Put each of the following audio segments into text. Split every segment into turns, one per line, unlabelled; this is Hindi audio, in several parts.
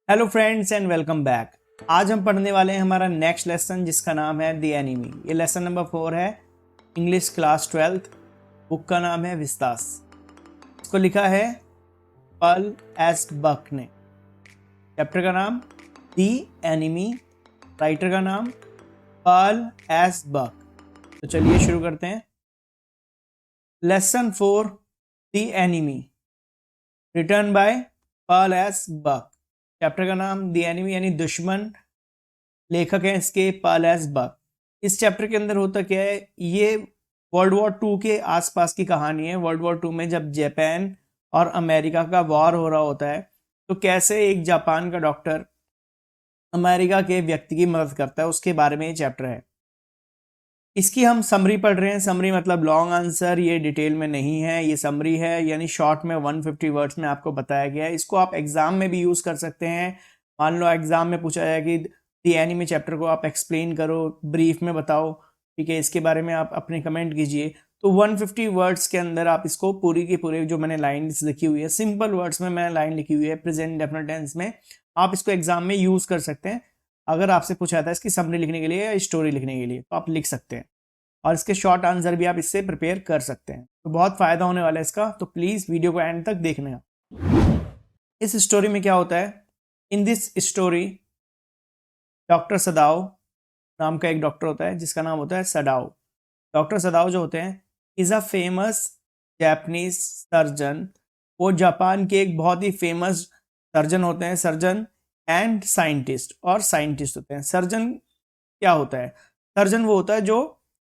Hello friends and welcome back. आज हम पढ़ने वाले हैं हमारा नेक्स्ट लेसन जिसका नाम है द एनिमी। ये लेसन नंबर 4 है, इंग्लिश क्लास 12। बुक का नाम है विस्तास। इसको लिखा है पल एस बक ने। चैप्टर का नाम द एनिमी, राइटर का नाम पल एस बक। तो चलिए शुरू करते हैं। Lesson 4 the enemy, written by Pearl S Buck. Chapter का नाम द एनिमी यानी दुश्मन। लेखक है इसके पल एस बक। इस चैप्टर के अंदर होता क्या है, ये वर्ल्ड वॉर 2 के आसपास की कहानी है। वर्ल्ड वॉर 2 में जब जापान और अमेरिका का वॉर हो रहा होता है तो कैसे एक जापान का डॉक्टर अमेरिका के व्यक्ति की मदद करता है, उसके बारे में ये चैप्टर है। इसकी हम समरी पढ़ रहे हैं। समरी मतलब लॉन्ग आंसर, ये डिटेल में नहीं है, ये समरी है यानी शॉर्ट में 150 वर्ड्स में आपको बताया गया है। इसको आप एग्जाम में भी यूज कर सकते हैं। मान लो एग्जाम में पूछा जाए कि द एनिमी चैप्टर को आप एक्सप्लेन करो, ब्रीफ में बताओ, ठीक है, इसके बारे में आप अपने कमेंट कीजिए। तो 150 वर्ड्स के अंदर आप इसको पूरी की पूरी, जो मैंने लाइन्स लिखी हुई है सिंपल वर्ड्स में मैंने लाइन लिखी हुई है प्रेजेंट डेफिनेट टेंस में, आप इसको एग्जाम में यूज कर सकते हैं। अगर आपसे पूछा जाता है इसकी समरी लिखने के लिए या स्टोरी लिखने के लिए तो आप लिख सकते हैं, और इसके शॉर्ट आंसर भी आप इससे प्रिपेयर कर सकते हैं। तो बहुत फायदा होने वाला है इसका, तो प्लीज वीडियो को एंड तक देखना। इस स्टोरी में क्या होता है, इन दिस स्टोरी डॉक्टर सदाओ नाम का एक डॉक्टर होता है जिसका नाम होता है सडाओ। डॉक्टर सदाओ जो होते हैं is a famous Japanese surgeon. वो जापान के एक बहुत ही फेमस सर्जन होते हैं। सर्जन एंड साइंटिस्ट, और साइंटिस्ट होते हैं। सर्जन क्या होता है, सर्जन वो होता है जो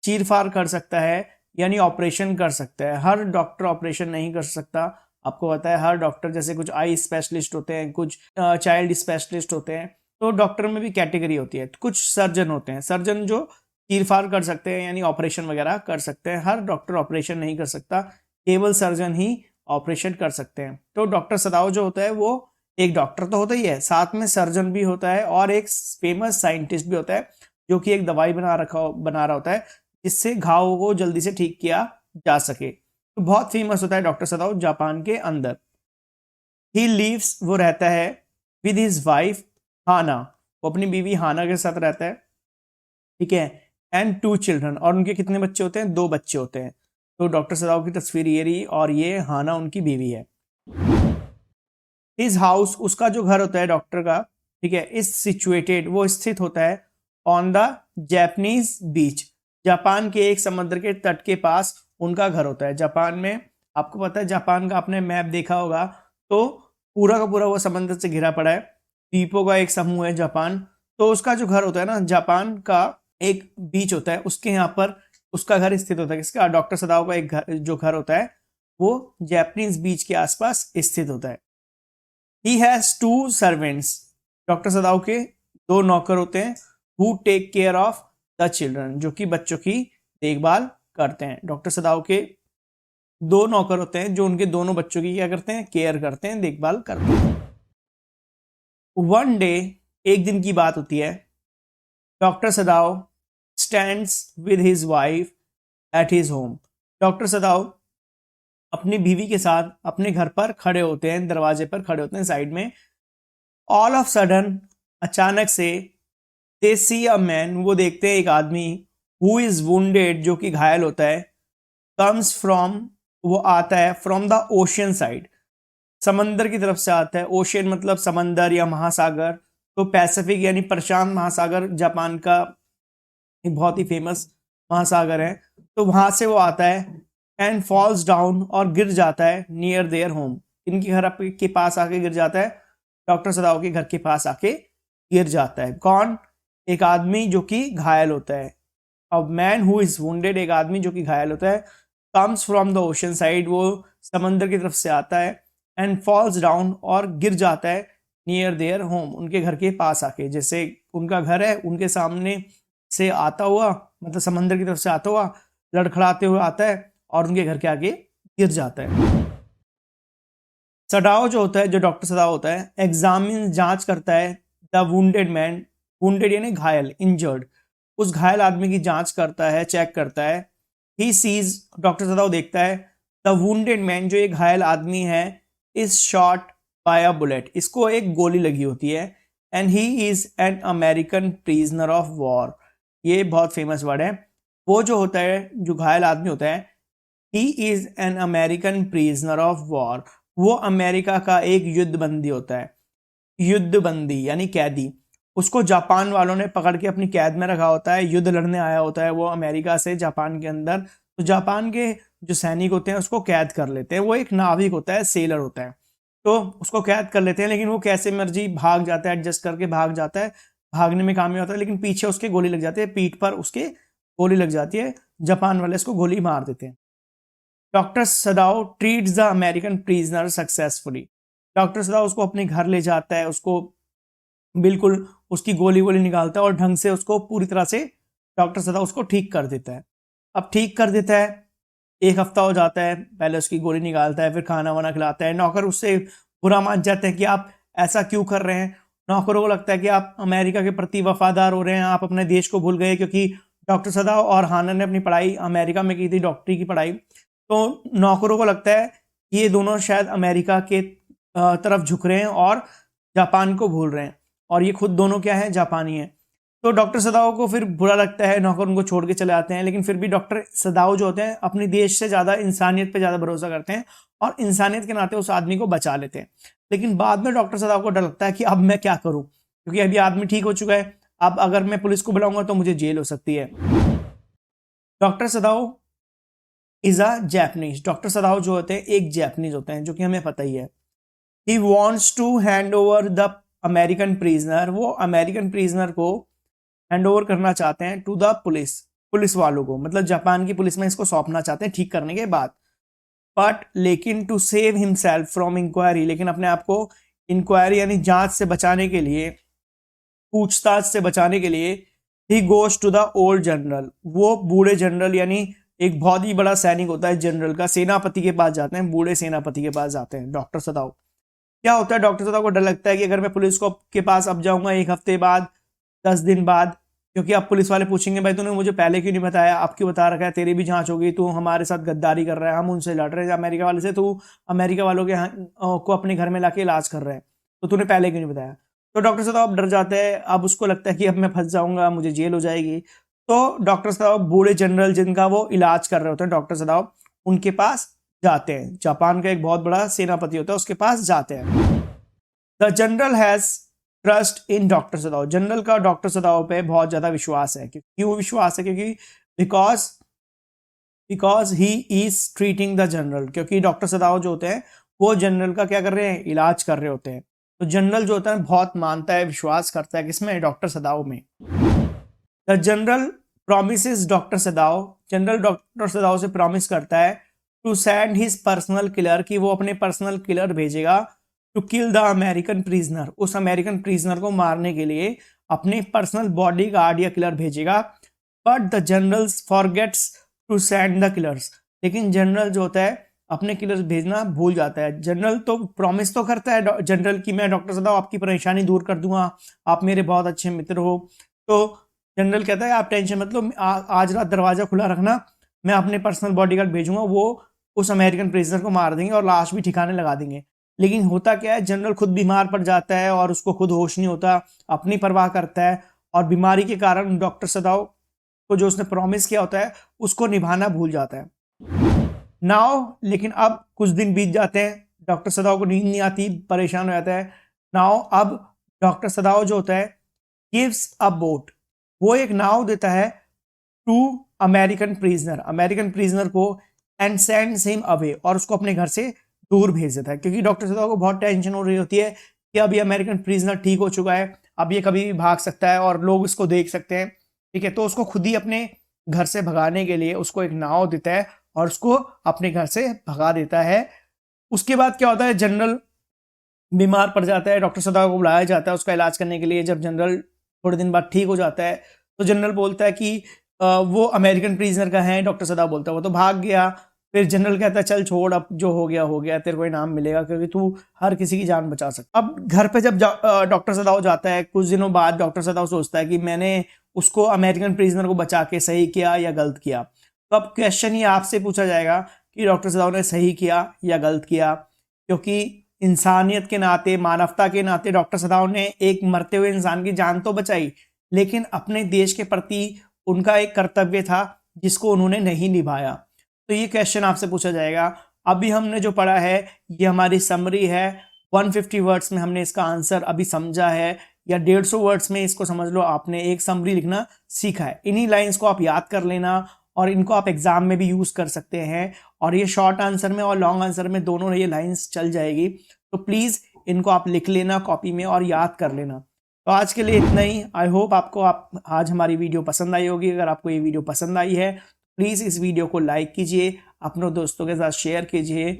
चीर फाड़ कर सकता है यानी ऑपरेशन कर सकता है। हर डॉक्टर ऑपरेशन नहीं कर सकता, आपको पता है। हर डॉक्टर, जैसे कुछ आई स्पेशलिस्ट होते हैं, कुछ चाइल्ड स्पेशलिस्ट होते हैं, तो डॉक्टर में भी कैटेगरी होती है। कुछ सर्जन होते हैं, सर्जन जो चीर फाड़ कर सकते हैं यानी ऑपरेशन वगैरह कर सकते हैं। हर डॉक्टर ऑपरेशन नहीं कर सकता, केवल सर्जन ही ऑपरेशन कर सकते हैं। तो डॉक्टर सदाओ जो होता है वो एक डॉक्टर तो होता ही है, साथ में सर्जन भी होता है और एक फेमस साइंटिस्ट भी होता है जो कि एक दवाई बना रहा होता है जिससे घाव को जल्दी से ठीक किया जा सके। तो बहुत फेमस होता है डॉक्टर सदाओ जापान के अंदर। ही लीव्स, वो रहता है विद हिज वाइफ हाना, वो अपनी बीवी हाना के साथ रहता है, ठीक है। एंड 2 चिल्ड्रन, और उनके कितने बच्चे होते हैं, 2 बच्चे होते हैं। तो डॉक्टर सदाओ की तस्वीर ये रही, और ये हाना उनकी बीवी है। हिज हाउस, उसका जो घर होता है डॉक्टर का, ठीक है, इज सिचुएटेड, वो स्थित होता है on the Japanese beach, Japan के एक समुद्र के तट के पास उनका घर होता है। जापान में आपको पता है, जापान का आपने मैप देखा होगा तो पूरा का पूरा वो समुद्र से घिरा पड़ा है, द्वीपों का एक समूह है जापान। तो उसका जो घर होता है ना, जापान का एक बीच होता है, उसके यहाँ पर उसका घर स्थित होता है। किसका, डॉक्टर सदाओ का एक घर, जो घर होता है वो जापानीज बीच के आसपास स्थित होता है। He has 2 servants, doctor Sadao के 2 नौकर होते हैं। Who take care of the children, जो कि बच्चों की देखभाल करते हैं। डॉक्टर सदाओ के 2 नौकर होते हैं जो उनके दोनों बच्चों की क्या करते हैं, केयर करते हैं, देखभाल करते हैं। वन डे, एक दिन की बात होती है, doctor Sadao stands with his wife at his home. Doctor सदाओ अपनी बीवी के साथ अपने घर पर खड़े होते हैं, दरवाजे पर खड़े होते हैं साइड में। ऑल ऑफ सडन, अचानक से, दे सी अ मैन, वो देखते हैं एक आदमी, हु इज वुंडेड, जो कि घायल होता है, कम्स फ्रॉम, वो आता है, फ्रॉम द ओशियन साइड, समंदर की तरफ से आता है। ओशियन मतलब समंदर या महासागर, तो पैसिफिक यानी प्रशांत महासागर जापान का एक बहुत ही फेमस महासागर है। तो वहां से वो आता है, एंड फॉल्स डाउन, और गिर जाता है, नियर देयर होम, इनके घर के पास आके गिर जाता है। डॉक्टर सदाओ के घर के पास आके गिर जाता है। कौन, एक आदमी जो कि घायल होता है। अब मैन हु इज वुंडेड, एक आदमी जो कि घायल होता है, comes from the ocean side, वो समंदर की तरफ से आता है, एंड फॉल्स डाउन, और गिर जाता है, नियर देयर होम, उनके घर के पास आके। जैसे उनका घर है, उनके सामने से आता हुआ, मतलब समंदर की तरफ से आता हुआ लड़खड़ाते हुए आता है और उनके घर के आगे गिर जाता है। सडाओ जो होता है, जो डॉक्टर सदाओ होता है, एग्जामिन, जांच करता है, द वुंडेड मैन, वुंडेड यानी घायल, इंजर्ड, उस घायल आदमी की जांच करता है, चेक करता है। ही सीज, डॉक्टर सदाओ देखता है, द वुंडेड मैन, जो एक घायल आदमी है, is shot bye a bullet, इसको एक गोली लगी होती है। And he is an American prisoner of war, ये बहुत फेमस वर्ड है। वो जो होता है, जो घायल आदमी होता है, he is an American prisoner of war, वो अमेरिका का एक युद्ध बंदी होता है। युद्ध बंदी यानी कैदी, उसको जापान वालों ने पकड़ के अपनी कैद में रखा होता है, युद्ध लड़ने आया होता है वो अमेरिका से जापान के अंदर। तो जापान के जो सैनिक होते हैं उसको कैद कर लेते हैं, वो एक नाविक होता है, सेलर होता है, तो उसको कैद कर लेते हैं। लेकिन वो कैसे मर्जी भाग जाता है, एडजस्ट करके भाग जाता है, भागने में कामयाब होता है, लेकिन पीछे उसके गोली लग जाती है, पीठ पर उसके गोली लग जाती है, जापान वाले इसको गोली मार देते हैं। Doctor Sadao treats the American prisoner successfully, doctor सदाओ उसको अपने घर ले जाता है, उसको बिल्कुल उसकी गोली वोली निकालता है और ढंग से उसको पूरी तरह से डॉक्टर सदाओ उसको ठीक कर देता है। अब ठीक कर देता है, एक हफ्ता हो जाता है, पहले उसकी गोली निकालता है, फिर खाना वाना खिलाता है। नौकर उससे बुरा मान जाते हैं कि आप ऐसा क्यों कर रहे हैं। नौकरों को लगता है कि आप अमेरिका के प्रति वफादार हो रहे हैं, आप अपने देश को भूल गए, क्योंकि डॉक्टर सदाओ और हानन ने अपनी पढ़ाई अमेरिका में की थी, डॉक्टरी की पढ़ाई। तो नौकरों को लगता है कि ये दोनों शायद अमेरिका के तरफ झुक रहे हैं और जापान को भूल रहे हैं, और ये खुद दोनों क्या है, जापानी है। तो डॉक्टर सदाओ को फिर बुरा लगता है, नौकर उनको छोड़ के चले आते हैं। लेकिन फिर भी डॉक्टर सदाओ जो होते हैं अपनी देश से ज़्यादा इंसानियत पे ज़्यादा भरोसा करते हैं और इंसानियत के नाते उस आदमी को बचा लेते हैं। लेकिन बाद में डॉक्टर सदाओ को डर लगता है कि अब मैं क्या करूं, क्योंकि अभी आदमी ठीक हो चुका है, अब अगर मैं पुलिस को बुलाऊंगा तो मुझे जेल हो सकती है। Doctor Sadao is a Japanese, doctor सदाओ जो होते हैं एक जैपनीज होते हैं, जो कि हमें पता ही है। He wants to hand over the American prisoner, वो अमेरिकन प्रिजनर को हैंड ओवर करना चाहते हैं टू द पुलिस, पुलिस वालों को, मतलब जापान की पुलिस में इसको सौंपना चाहते हैं ठीक करने के बाद। बट लेकिन to save himself from inquiry, लेकिन अपने आप को इंक्वायरी यानी जांच से बचाने के लिए, पूछताछ से बचाने के लिए, he goes to the old general, वो बूढ़े जनरल यानी एक बहुत ही बड़ा सैनिक होता है जनरल का, सेनापति के पास जाते हैं, बूढ़े सेनापति के पास जाते हैं डॉक्टर सदाओ। क्या होता है, डॉक्टर सदाओ को डर लगता है कि अगर मैं पुलिस को के पास अब जाऊंगा 1 हफ्ते बाद, 10 दिन बाद, क्योंकि अब पुलिस वाले पूछेंगे भाई तूने मुझे पहले क्यों नहीं बताया, अब क्यों बता रखा है, तेरी भी जांच होगी, तू हमारे साथ गद्दारी कर रहा है, हम उनसे लड़ रहे हैं अमेरिका वाले से, तू अमेरिका वालों के को अपने घर में लाके इलाज कर रहे हैं, तो तूने पहले क्यों नहीं बताया। तो डॉक्टर सदाओ अब डर जाते हैं, अब उसको लगता है कि अब मैं फंस जाऊंगा, मुझे जेल हो जाएगी। तो डॉक्टर सदाओ बूढ़े जनरल जिनका वो इलाज कर रहे होते हैं डॉक्टर सदाओ, उनके पास जाते हैं, जापान का एक बहुत बड़ा सेनापति होता है उसके पास जाते हैं। The general has trust in doctor Sadao, general का डॉक्टर सदाओ पे बहुत ज्यादा विश्वास है। क्यों विश्वास है, क्योंकि because he is treating the general, क्योंकि डॉक्टर सदाओ जो होते हैं वो जनरल का क्या कर रहे हैं, इलाज कर रहे होते हैं। तो जनरल जो होता है बहुत मानता है, विश्वास करता है किसमें, डॉक्टर सदाओ में। The general promises doctor Sadao, general doctor Sadao से प्रॉमिस करता है to send his personal killer, कि वो अपने पर्सनल किलर भेजेगा, to kill the American prisoner, उस अमेरिकन प्रिजनर को मारने के लिए अपने पर्सनल बॉडी गार्ड या किलर भेजेगा। But the general forgets to send the killers, लेकिन जनरल जो होता है अपने किलर्स भेजना भूल जाता है। जनरल तो प्रॉमिस तो करता है जनरल कि मैं डॉक्टर सदाओ आपकी परेशानी दूर कर दूंगा, आप मेरे बहुत अच्छे मित्र हो। तो जनरल कहता है आप टेंशन मत लो, आज रात दरवाजा खुला रखना, मैं अपने पर्सनल बॉडीगार्ड भेजूंगा, वो उस अमेरिकन प्रिजनर को मार देंगे और लाश भी ठिकाने लगा देंगे। लेकिन होता क्या है, जनरल खुद बीमार पड़ जाता है और उसको खुद होश नहीं होता, अपनी परवाह करता है, और बीमारी के कारण डॉक्टर सदाओ को जो उसने प्रॉमिस किया होता है उसको निभाना भूल जाता है। नाउ लेकिन अब कुछ दिन बीत जाते हैं, डॉक्टर सदाओ को नींद नहीं आती, परेशान हो जाता है। नाउ अब डॉक्टर सदाओ जो होता है गिव्स अ बोट, वो एक नाव देता है to American prisoner, American prisoner को, एंड सेंड्स हिम अवे, और उसको अपने घर से दूर भेज देता है। क्योंकि डॉक्टर सदाओ को बहुत टेंशन हो रही होती है कि अभी अमेरिकन प्रिजनर ठीक हो चुका है, अब ये कभी भी भाग सकता है और लोग इसको देख सकते हैं, ठीक है। तो उसको खुद ही अपने घर से भगाने के लिए उसको एक नाव देता है और उसको अपने घर से भगा देता है। उसके बाद क्या होता है, जनरल बीमार पड़ जाता है, डॉक्टर सदाओ को बुलाया जाता है उसका इलाज करने के लिए। जब जनरल थोड़े दिन बाद ठीक हो जाता है तो जनरल बोलता है कि वो अमेरिकन प्रिजनर का है, डॉक्टर सदाओ बोलता है वो तो भाग गया। फिर जनरल कहता है चल छोड़, अब जो हो गया, तेरे को इनाम मिलेगा क्योंकि तू हर किसी की जान बचा सकता। अब घर पे जब डॉक्टर सदाओ जाता है, कुछ दिनों बाद डॉक्टर सदाओ सोचता है कि मैंने उसको अमेरिकन प्रिजनर को बचा के सही किया या गलत किया। तो अब क्वेश्चन ये आपसे पूछा जाएगा कि डॉक्टर सदाओ ने सही किया या गलत किया, क्योंकि इंसानियत के नाते, मानवता के नाते डॉक्टर सदाव ने एक मरते हुए इंसान की जान तो बचाई, लेकिन अपने देश के प्रति उनका एक कर्तव्य था जिसको उन्होंने नहीं निभाया। तो ये क्वेश्चन आपसे पूछा जाएगा। अभी हमने जो पढ़ा है ये हमारी समरी है, 150 वर्ड्स में हमने इसका आंसर अभी समझा है, या 150 वर्ड्स में इसको समझ लो आपने एक समरी लिखना सीखा है। इन्हीं लाइंस को आप याद कर लेना और इनको आप एग्जाम में भी यूज कर सकते हैं, और ये शॉर्ट आंसर में और लॉन्ग आंसर में दोनों ये लाइंस चल जाएगी। तो प्लीज इनको आप लिख लेना कॉपी में और याद कर लेना। तो आज के लिए इतना ही। आई होप आपको आज हमारी वीडियो पसंद आई होगी। अगर आपको ये वीडियो पसंद आई है प्लीज इस वीडियो को लाइक कीजिए, अपने दोस्तों के साथ शेयर कीजिए।